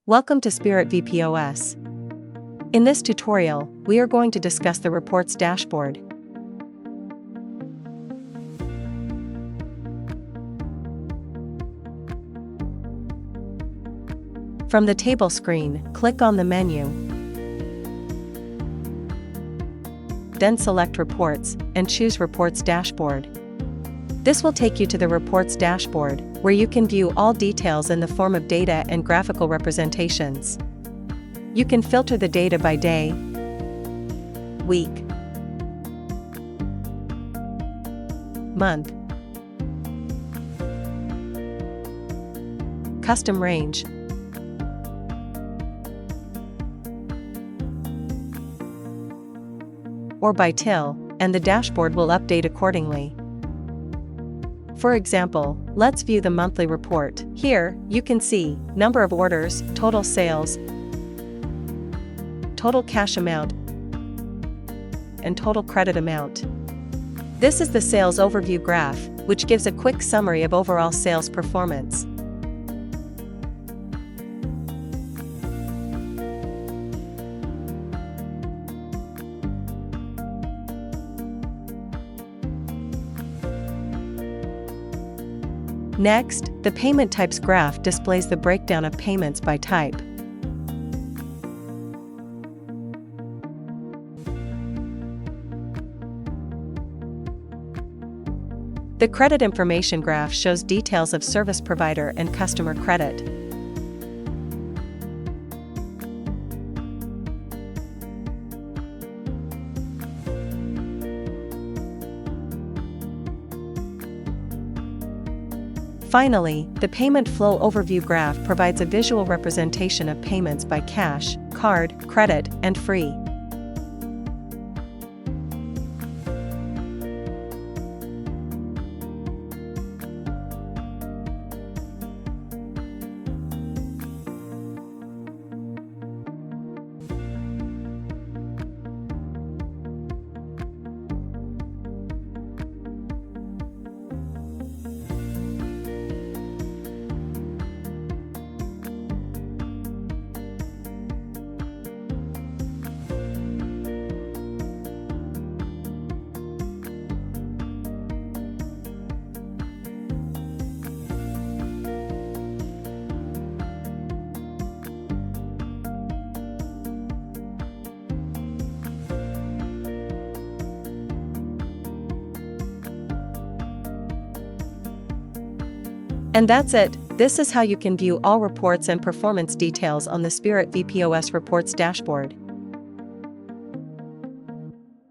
Welcome to Spirit VPOS. In this tutorial, we are going to discuss the reports dashboard. From the table screen, click on the menu. Then select Reports and choose Reports Dashboard. This will take you to the Reports dashboard, where you can view all details in the form of data and graphical representations. You can filter the data by day, week, month, custom range, or by till, and the dashboard will update accordingly. For example, let's view the monthly report. Here, you can see number of orders, total sales, total cash amount, and total credit amount. This is the sales overview graph, which gives a quick summary of overall sales performance. Next, the payment types graph displays the breakdown of payments by type. The credit information graph shows details of service provider and customer credit. Finally, the payment flow overview graph provides a visual representation of payments by cash, card, credit, and free. And that's it. This is how you can view all reports and performance details on the Spirit VPOS Reports dashboard.